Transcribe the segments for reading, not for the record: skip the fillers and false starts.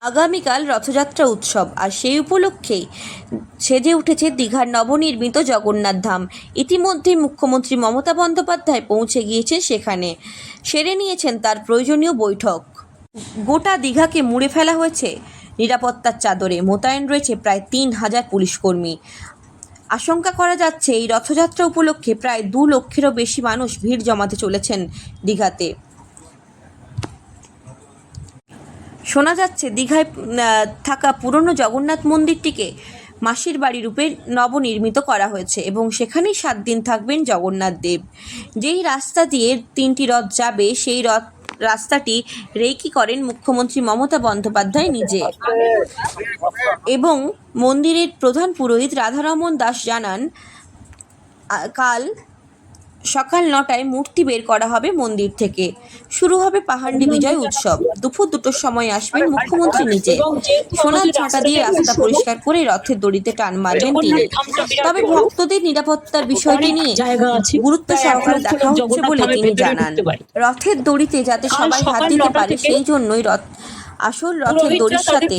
আগামীকাল রথযাত্রা উৎসব, আর সেই উপলক্ষেই সেজে উঠেছে দীঘার নবনির্মিত জগন্নাথ ধাম। ইতিমধ্যেই মুখ্যমন্ত্রী মমতা বন্দ্যোপাধ্যায় পৌঁছে গিয়েছেন সেখানে, সেরে নিয়েছেন তার প্রয়োজনীয় বৈঠক। গোটা দীঘাকে মুড়ে ফেলা হয়েছে নিরাপত্তার চাদরে, মোতায়েন রয়েছে প্রায় ৩,০০০ পুলিশকর্মী। আশঙ্কা করা যাচ্ছে এই রথযাত্রা উপলক্ষে প্রায় ২ লক্ষেরও বেশি মানুষ ভিড় জমাতে চলেছেন দীঘাতে। শোনা যাচ্ছে দীঘায় থাকা পুরনো জগন্নাথ মন্দিরটিকে মাসির বাড়ি রূপে নবনির্মিত করা হয়েছে এবং সেখানেই ৭ দিন থাকবেন জগন্নাথ দেব। যেই রাস্তা দিয়ে ৩টি রথ যাবে, সেই রাস্তাটি রেকি করেন মুখ্যমন্ত্রী মমতা বন্দ্যোপাধ্যায় নিজে। এবং মন্দিরের প্রধান পুরোহিত রাধারমন দাস জানান, কাল সকাল ৯টায় মূর্তি বের করা হবে মন্দির থেকে। শুরু হবে পাহান্ডি বিজয় উৎসব। দুপুর ২টোর সময় আসবেন মুখ্যমন্ত্রী নিজে। সোনার ঝাঁটা দিয়ে রাস্তা পরিষ্কার করে রথের দড়িতে টান মারবেন তিনি। তবে ভক্তদের নিরাপত্তার বিষয়টি নিয়ে গুরুত্ব সহকারে দেখা হচ্ছে বলে তিনি জানান। রথের দড়িতে যাতে সবাই হাত দিতে পারে, সেই জন্যই আসল রথের দড়ির সাথে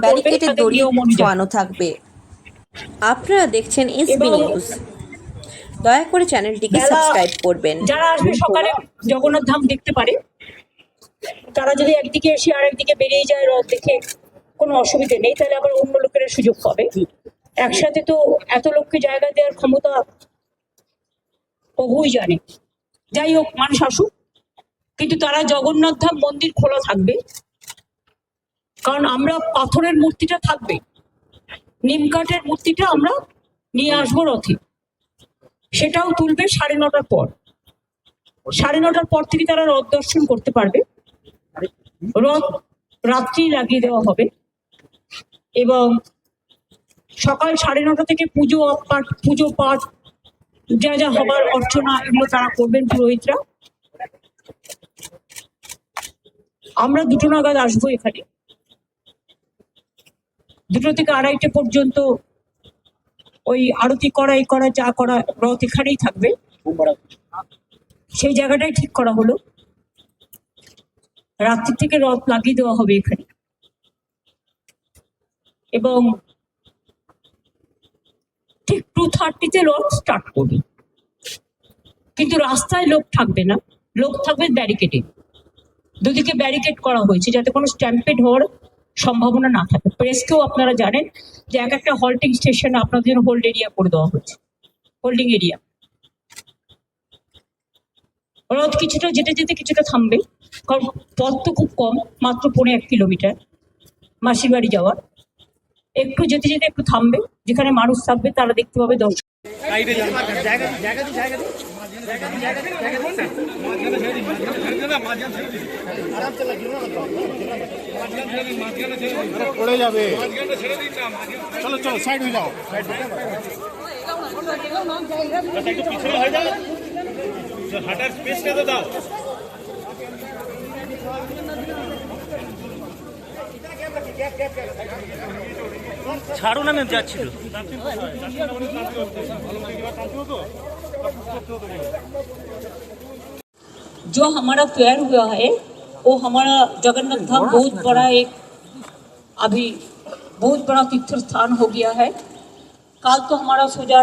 ব্যারিকেডের দড়িও ছোঁয়ানো থাকবে। আপনারা দেখছেন এসবি নিউজ। দয়া করে চ্যানেলটিকে সাবস্ক্রাইব করবেন। যারা আসবে সকালে জগন্নাথ ধাম দেখতে পারে, তারা যদি একদিকে এসে আর একদিকে বেরিয়ে যায় রথ দেখে, কোনো অসুবিধে নেই। তাহলে আবার অন্য লোকেরা সুযোগ পাবে। একসাথে তো এত লোককে জায়গা দেওয়ার ক্ষমতা প্রভুই জানে। যাই হোক, মানুষ আসুক, কিন্তু তারা জগন্নাথ ধাম মন্দির খোলা থাকবে, কারণ আমরা পাথরের মূর্তিটা থাকবে, নিম কাঠের মূর্তিটা আমরা নিয়ে আসবো রথে। সেটাও তুলবে ৯:৩০ পর। ৯:৩০ পর থেকে তারা রথ দর্শন করতে পারবে। রথ রাত্রি লাগিয়ে দেওয়া হবে এবং সকাল ৯:৩০ থেকে পুজো পাঠ যা যা হবার অর্চনা, এগুলো তারা করবেন পুরোহিতরা। আমরা ২টো নাগাদ আসবো এখানে। ২টো থেকে ২:৩০ পর্যন্ত ওই আরতি করা, এই করা, যা করা, রথ এখানেই থাকবে। সেই জায়গাটাই ঠিক করা হলো। রাত্রি থেকে রথ লাগিয়ে দেওয়া হবে এখানে এবং ঠিক 2:30 রথ স্টার্ট করবে। কিন্তু রাস্তায় লোক থাকবে না, লোক থাকবে ব্যারিকেডে। দুদিকে ব্যারিকেড করা হয়েছে যাতে কোনো স্ট্যাম্পেড হওয়ার সম্ভাবনা না থাকে। প্রেসকেও আপনারা জানেন যে একটা হল্টিং স্টেশনে আপনাদের জন্য হোল্ড এরিয়া করে দেওয়া হয়েছে, হোল্ডিং এরিয়া। রথ কিছুটা যেতে যেতে কিছুটা থামবে, কারণ পথ তো খুব কম, মাত্র ১.৫ কিলোমিটার মাসির বাড়ি যাওয়ার। একটু যেতে যেতে একটু থামবে, যেখানে মানুষ থাকবে তারা দেখতে পাবে দর্শক। পড়ে যাবে। চলো চলো, সাইড হয়ে যাও। একটু পিছনে হয়ে যাও, হাঁটার স্পেসটা তো দাও। ছাড়ো না, আমি যাচ্ছি। जो हमारा फेयर हुआ है वो हमारा जगन्नाथ धाम बहुत बड़ा एक अभी बहुत बड़ा तीर्थ स्थान हो गया है। कल तो हमारा सोजा